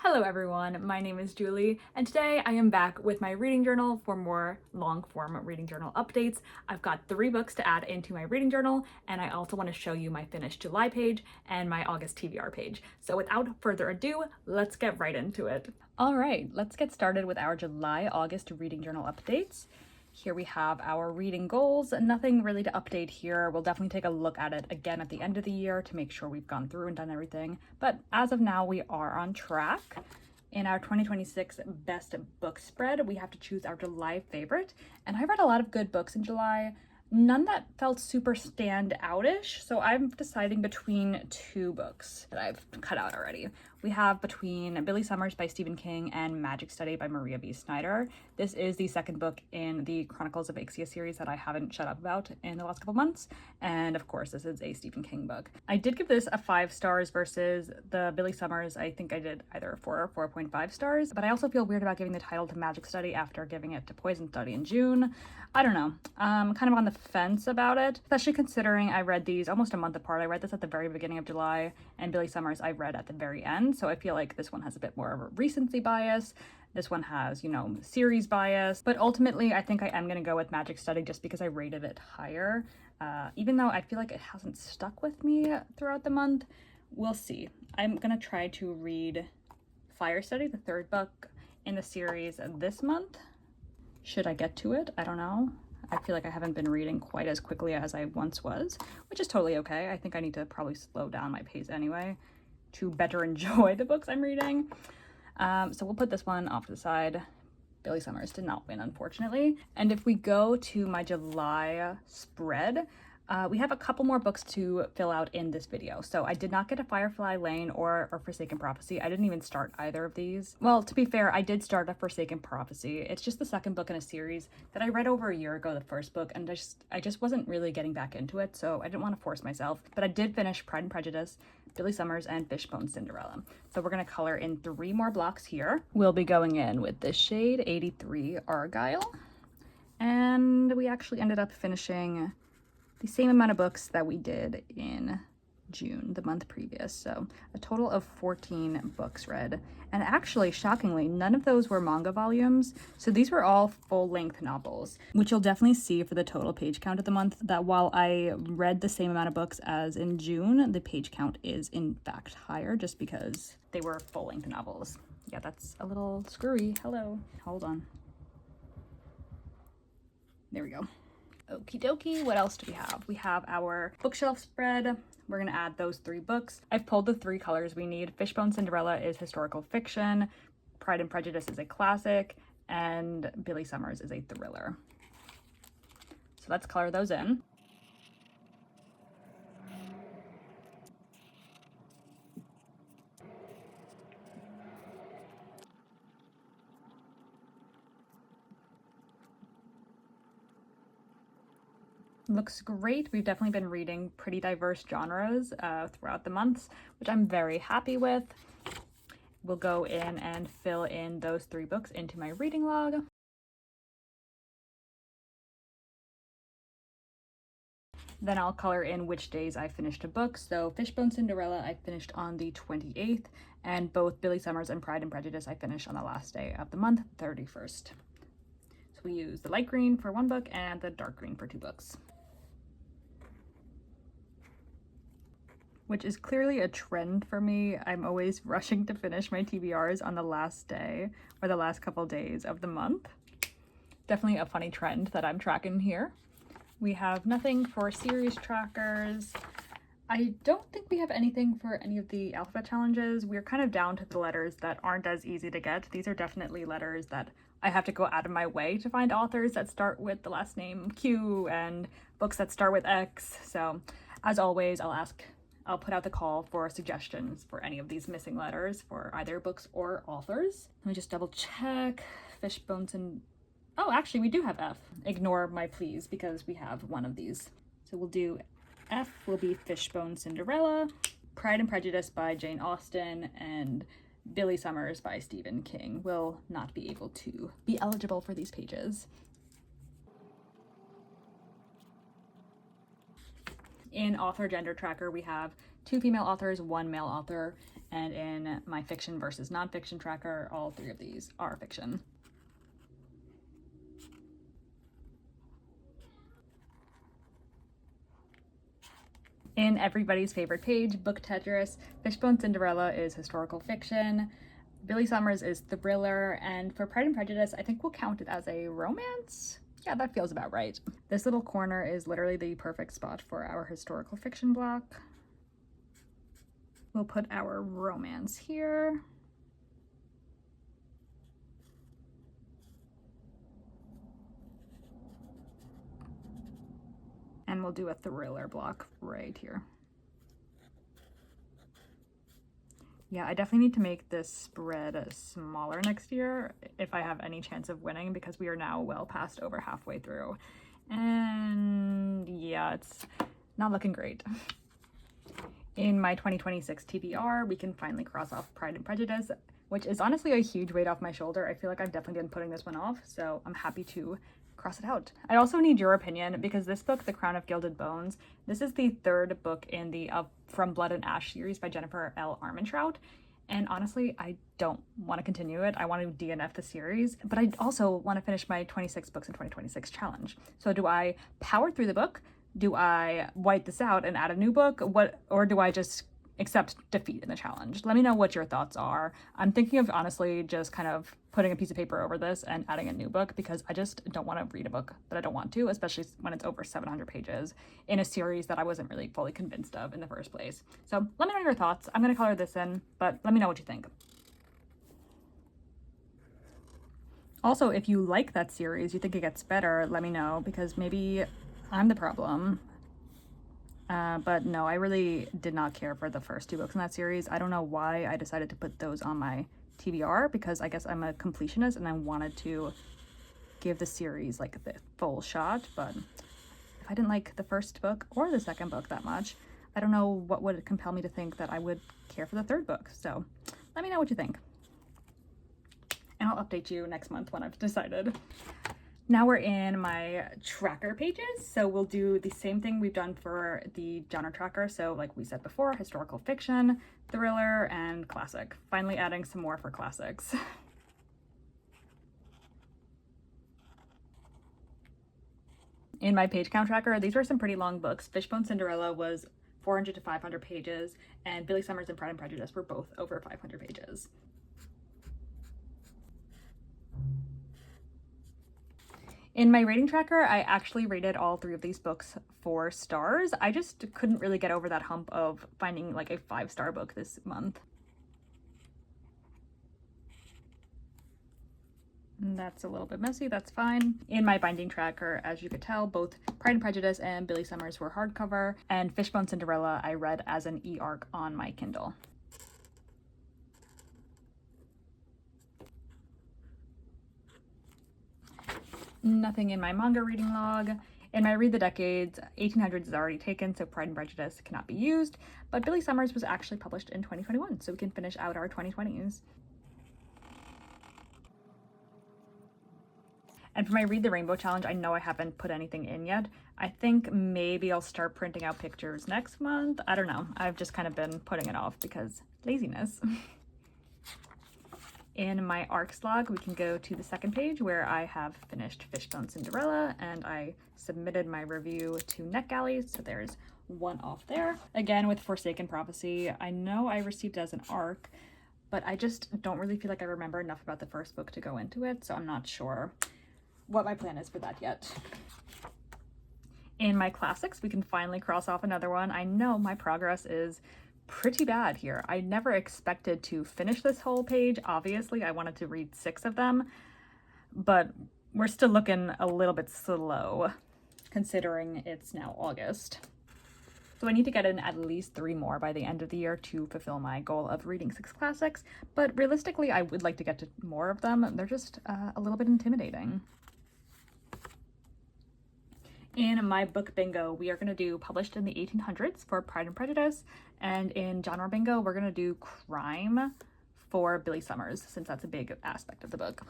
Hello everyone, my name is Julie, and today I am back with my reading journal for more long-form reading journal updates. I've got 3 books to add into my reading journal, and I also want to show you my finished July page and my August TBR page. So without further ado, let's get right into it. All right, let's get started with our July-August reading journal updates. Here we have our reading goals. Nothing really to update here. We'll definitely take a look at it again at the end of the year to make sure we've gone through and done everything. But as of now, we are on track. In our 2026 best book spread, we have to choose our July favorite. And I read a lot of good books in July. None that felt super stand-out-ish, so I'm deciding between 2 books that I've cut out already. We have between Billy Summers by Stephen King and Magic Study by Maria V. Snyder. This is the second book in the Chronicles of Ixia series that I haven't shut up about in the last couple months, and of course this is a Stephen King book. I did give this a 5 stars versus the Billy Summers. I think I did either 4 or 4.5 stars, but I also feel weird about giving the title to Magic Study after giving it to Poison Study in June. I don't know. I'm kind of on the fence about it, especially considering I read these almost a month apart. I read this at the very beginning of July, and Billy Summers I read at the very end, so I feel like this one has a bit more of a recency bias. This one has, you know, series bias, but ultimately I think I am going to go with Magic Study just because I rated it higher, even though I feel like it hasn't stuck with me throughout the month. We'll see. I'm going to try to read Fire Study, the 3rd book in the series, this month. Should I get to it? I don't know. I feel like I haven't been reading quite as quickly as I once was, which is totally okay. I think I need to probably slow down my pace anyway to better enjoy the books I'm reading. So we'll put this one off to the side. Billy Summers did not win, unfortunately. And if we go to my July spread, we have a couple more books to fill out in this video. So I did not get a Firefly Lane or Forsaken Prophecy. I didn't even start either of these. Well, to be fair, I did start a Forsaken Prophecy. It's just the 2nd book in a series that I read over a year ago, the 1st book, and I just wasn't really getting back into it, so I didn't want to force myself. But I did finish Pride and Prejudice, Billy Summers, and Fishbone Cinderella. So we're going to color in 3 more blocks here. We'll be going in with this shade 83 Argyle. And we actually ended up finishing the same amount of books that we did in June, the month previous. So a total of 14 books read. And actually, shockingly, none of those were manga volumes. So these were all full-length novels, which you'll definitely see for the total page count of the month, that while I read the same amount of books as in June, the page count is in fact higher just because they were full-length novels. Yeah, that's a little screwy. Hello. Hold on. There we go. Okie dokie, what else do we have? We have our bookshelf spread. We're gonna add those 3 books. I've pulled the 3 colors we need. Fishbone Cinderella is historical fiction, Pride and Prejudice is a classic, and Billy Summers is a thriller. So let's color those in. Looks great. We've definitely been reading pretty diverse genres throughout the months, which I'm very happy with. We'll go in and fill in those 3 books into my reading log. Then I'll color in which days I finished a book. So Fishbone Cinderella I finished on the 28th, and both Billy Summers and Pride and Prejudice I finished on the last day of the month, 31st. So we use the light green for 1 book and the dark green for 2 books. Which is clearly a trend for me. I'm always rushing to finish my TBRs on the last day or the last couple days of the month. Definitely a funny trend that I'm tracking here. We have nothing for series trackers. I don't think we have anything for any of the alphabet challenges. We're kind of down to the letters that aren't as easy to get. These are definitely letters that I have to go out of my way to find authors that start with the last name Q and books that start with X. So as always, I'll put out the call for suggestions for any of these missing letters for either books or authors. Let me just double check. Fishbones and... Oh, actually, we do have F. Ignore my please because we have one of these. So we'll do F will be Fishbone Cinderella, Pride and Prejudice by Jane Austen, and Billy Summers by Stephen King will not be able to be eligible for these pages. In author gender tracker, we have 2 female authors, 1 male author, and in my fiction versus nonfiction tracker, all 3 of these are fiction. In everybody's favorite page, Book Tetris, Fishbone Cinderella is historical fiction, Billy Summers is thriller, and for Pride and Prejudice, I think we'll count it as a romance? Yeah, that feels about right. This little corner is literally the perfect spot for our historical fiction block. We'll put our romance here. And we'll do a thriller block right here. Yeah, I definitely need to make this spread smaller next year if I have any chance of winning, because we are now well past over halfway through. And yeah, it's not looking great. In my 2026 TBR, we can finally cross off Pride and Prejudice, which is honestly a huge weight off my shoulder. I feel like I've definitely been putting this one off, so I'm happy to cross it out. I also need your opinion because this book, The Crown of Gilded Bones, this is the 3rd book in the From Blood and Ash series by Jennifer L. Armentrout. And honestly, I don't want to continue it. I want to DNF the series, but I also want to finish my 26 books in 2026 challenge. So do I power through the book? Do I white this out and add a new book? Or do I just accept defeat in the challenge? Let me know what your thoughts are. I'm thinking of honestly just kind of putting a piece of paper over this and adding a new book because I just don't want to read a book that I don't want to, especially when it's over 700 pages in a series that I wasn't really fully convinced of in the first place. So let me know your thoughts. I'm going to color this in, but let me know what you think. Also, if you like that series, you think it gets better, let me know because maybe I'm the problem. But no, I really did not care for the first 2 books in that series. I don't know why I decided to put those on my TBR because I guess I'm a completionist and I wanted to give the series like the full shot. But if I didn't like the first book or the second book that much, I don't know what would compel me to think that I would care for the 3rd book. So let me know what you think. And I'll update you next month when I've decided. Now we're in my tracker pages, so we'll do the same thing we've done for the genre tracker. So like we said before, historical fiction, thriller, and classic. Finally adding some more for classics. In my page count tracker, these were some pretty long books. Fishbone Cinderella was 400 to 500 pages, and Billy Summers and Pride and Prejudice were both over 500 pages. In my rating tracker, I actually rated all 3 of these books 4 stars. I just couldn't really get over that hump of finding like a 5-star book this month. And that's a little bit messy, that's fine. In my binding tracker, as you could tell, both Pride and Prejudice and Billy Summers were hardcover, and Fishbone Cinderella I read as an e-arc on my Kindle. Nothing in my manga reading log. In my Read the Decades, 1800s is already taken, so Pride and Prejudice cannot be used, but Billy Summers was actually published in 2021, so we can finish out our 2020s. And for my Read the Rainbow challenge, I know I haven't put anything in yet. I think maybe I'll start printing out pictures next month. I don't know. I've just kind of been putting it off because laziness. In my ARCs log, we can go to the 2nd page where I have finished Fishbone Cinderella and I submitted my review to NetGalley, so there's 1 off there. Again, with Forsaken Prophecy, I know I received it as an ARC, but I just don't really feel like I remember enough about the first book to go into it, so I'm not sure what my plan is for that yet. In my classics, we can finally cross off another one. I know my progress is pretty bad here. I never expected to finish this whole page. Obviously, I wanted to read 6 of them, but we're still looking a little bit slow considering it's now August. So I need to get in at least 3 more by the end of the year to fulfill my goal of reading 6 classics, but realistically, I would like to get to more of them. They're just a little bit intimidating. In my book bingo, we are going to do published in the 1800s for Pride and Prejudice, and in genre bingo, we're going to do crime for Billy Summers, since that's a big aspect of the book.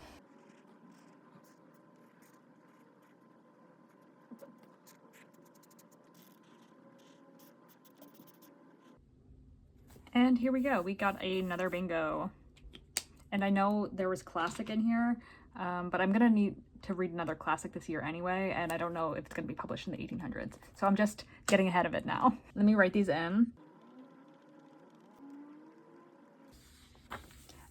And here we go. We got another bingo. And I know there was classic in here, but I'm gonna need to read another classic this year anyway, and I don't know if it's gonna be published in the 1800s. So I'm just getting ahead of it now. Let me write these in.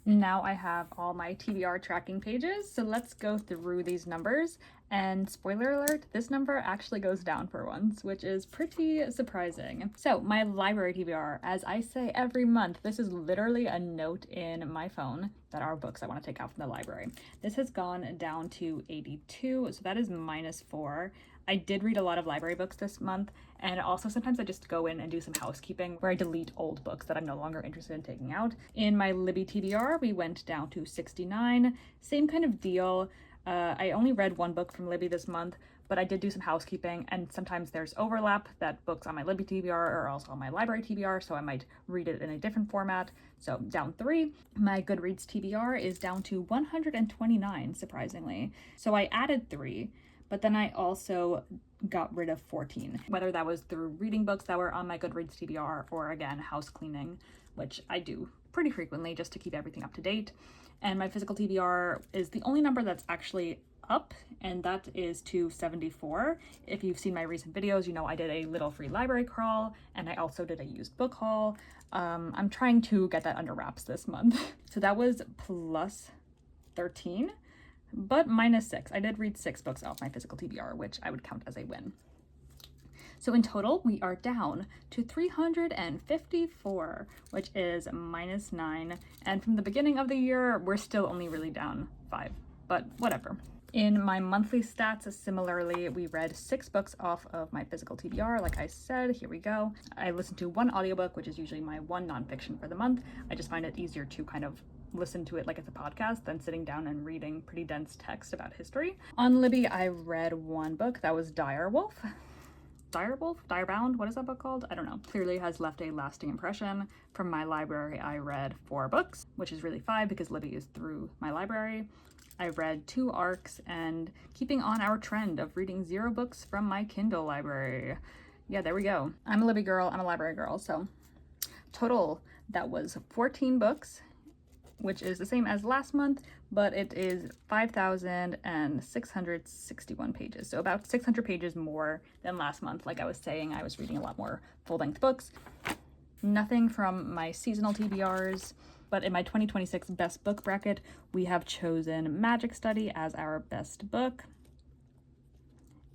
Now I have all my TBR tracking pages, so let's go through these numbers. And spoiler alert, this number actually goes down for once, which is pretty surprising. So my library TBR, as I say every month, this is literally a note in my phone that are books I want to take out from the library. This has gone down to 82, so that is -4. I did read a lot of library books this month, and also sometimes I just go in and do some housekeeping where I delete old books that I'm no longer interested in taking out. In my Libby TBR, we went down to 69. Same kind of deal. I only read one book from Libby this month, but I did do some housekeeping, and sometimes there's overlap that books on my Libby TBR are also on my library TBR, so I might read it in a different format. So down 3. My GoodReads TBR is down to 129, surprisingly. So I added 3. But then I also got rid of 14, whether that was through reading books that were on my GoodReads TBR or again, house cleaning, which I do pretty frequently just to keep everything up to date. And my physical TBR is the only number that's actually up, and that is to 74. If you've seen my recent videos, you know I did a little free library crawl, and I also did a used book haul. I'm trying to get that under wraps this month. So that was plus 13. But -6. I did read 6 books off my physical TBR, which I would count as a win. So in total, we are down to 354, which is -9. And from the beginning of the year, we're still only really down 5, but whatever. In my monthly stats, similarly, we read 6 books off of my physical TBR. Like I said, here we go. I listened to 1 audiobook, which is usually my 1 nonfiction for the month. I just find it easier to kind of listen to it like it's a podcast than sitting down and reading pretty dense text about history. On Libby, I read 1 book. That was Direwolf? Direbound? What is that book called? I don't know. Clearly has left a lasting impression. From my library, I read 4 books, which is really 5 because Libby is through my library. I read 2 arcs, and keeping on our trend of reading 0 books from my Kindle library. Yeah, there we go. I'm a Libby girl, I'm a library girl, so total, that was 14 books, which is the same as last month, but it is 5,661 pages. So about 600 pages more than last month. Like I was saying, I was reading a lot more full-length books. Nothing from my seasonal TBRs, but in my 2026 best book bracket, we have chosen Magic Study as our best book.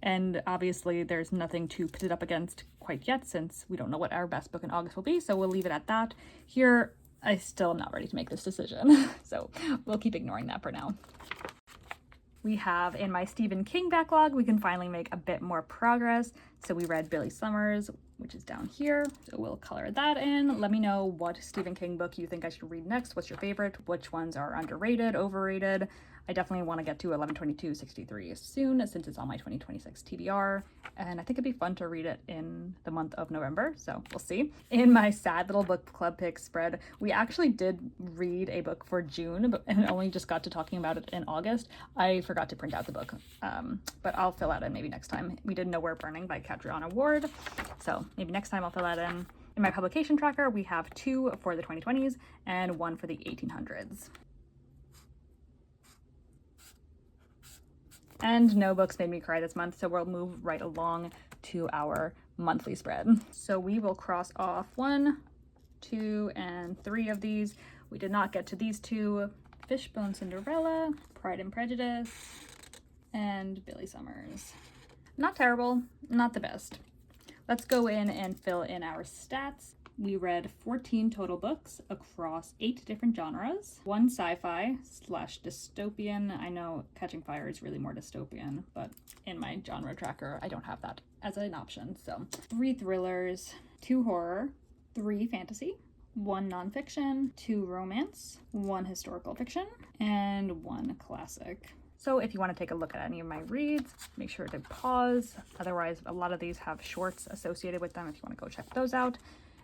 And obviously there's nothing to put it up against quite yet since we don't know what our best book in August will be, so we'll leave it at that. Here, I still am not ready to make this decision, so we'll keep ignoring that for now. We have in my Stephen King backlog, we can finally make a bit more progress. So we read Billy Summers, which is down here. So we'll color that in. Let me know what Stephen King book you think I should read next. What's your favorite? Which ones are underrated, overrated? I definitely want to get to 11/22/63 soon since it's on my 2026 TBR, and I think it'd be fun to read it in the month of November, so we'll see. In my sad little book club pick spread, we actually did read a book for June, and only just got to talking about it in August. I forgot to print out the book, but I'll fill that in maybe next time. We did Nowhere Burning by Catriona Ward, so maybe next time I'll fill that in. In my publication tracker, we have 2 for the 2020s and 1 for the 1800s. And no books made me cry this month, so we'll move right along to our monthly spread. So we will cross off 1, 2, and 3 of these. We did not get to these 2. Fishbone Cinderella, Pride and Prejudice, and Billy Summers. Not terrible, not the best. Let's go in and fill in our stats. We read 14 total books across 8 different genres. 1 sci-fi / dystopian. I know Catching Fire is really more dystopian, but in my genre tracker, I don't have that as an option. So 3 thrillers, 2 horror, 3 fantasy, 1 nonfiction, 2 romance, 1 historical fiction, and 1 classic. So if you want to take a look at any of my reads, make sure to pause. Otherwise, a lot of these have shorts associated with them if you want to go check those out.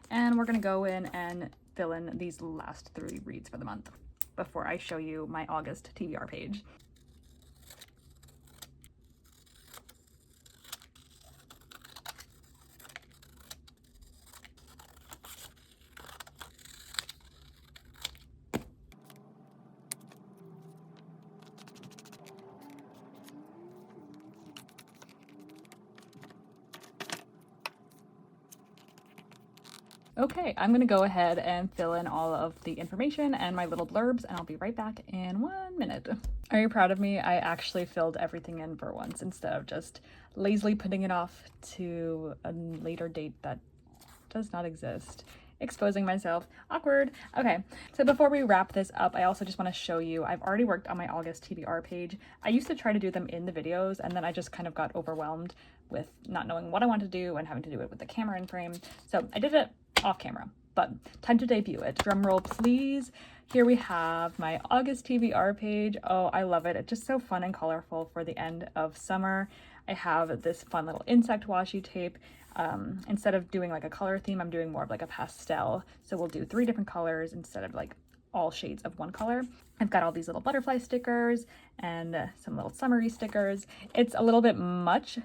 And we're going to go in and fill in these last 3 reads for the month before I show you my August TBR page. Okay, I'm gonna go ahead and fill in all of the information and my little blurbs, and I'll be right back in 1 minute. Are you proud of me? I actually filled everything in for once instead of just lazily putting it off to a later date that does not exist. Exposing myself. Awkward. Okay, so before we wrap this up, I also just want to show you, I've already worked on my August TBR page. I used to try to do them in the videos, and then I just kind of got overwhelmed with not knowing what I wanted to do and having to do it with the camera in frame. So I did it off camera, but time to debut it. Drum roll, please. Here we have my August TBR page. Oh, I love it. It's just so fun and colorful for the end of summer. I have this fun little insect washi tape. Instead of doing like a color theme, I'm doing more of like a pastel. So we'll do 3 different colors instead of like all shades of one color. I've got all these little butterfly stickers and some little summery stickers. It's a little bit much,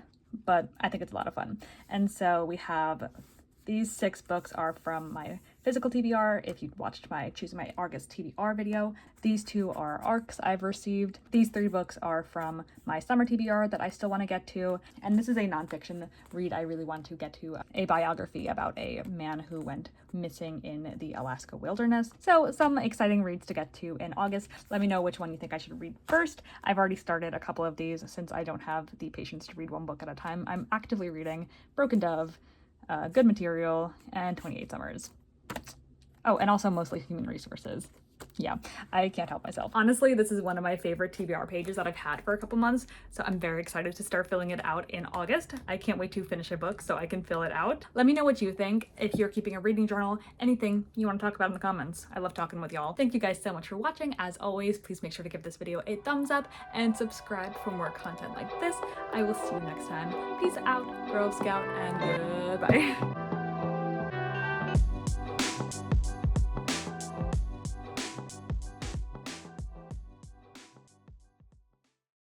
but I think it's a lot of fun. And so we have these 6 books are from my physical TBR. If you watched my choosing my August TBR video, these 2 are ARCs I've received. These 3 books are from my summer TBR that I still want to get to. And this is a nonfiction read I really want to get to, a biography about a man who went missing in the Alaska wilderness. So some exciting reads to get to in August. Let me know which one you think I should read first. I've already started a couple of these since I don't have the patience to read one book at a time. I'm actively reading Broken Dove, Good Material, and 28 Summers. Oh, and also mostly human resources. Yeah, I can't help myself. Honestly, this is one of my favorite TBR pages that I've had for a couple months, so I'm very excited to start filling it out in August. I can't wait to finish a book so I can fill it out. Let me know what you think. If you're keeping a reading journal, anything you want to talk about in the comments. I love talking with y'all. Thank you guys so much for watching. As always, please make sure to give this video a thumbs up and subscribe for more content like this. I will see you next time. Peace out, Girl Scout, and goodbye.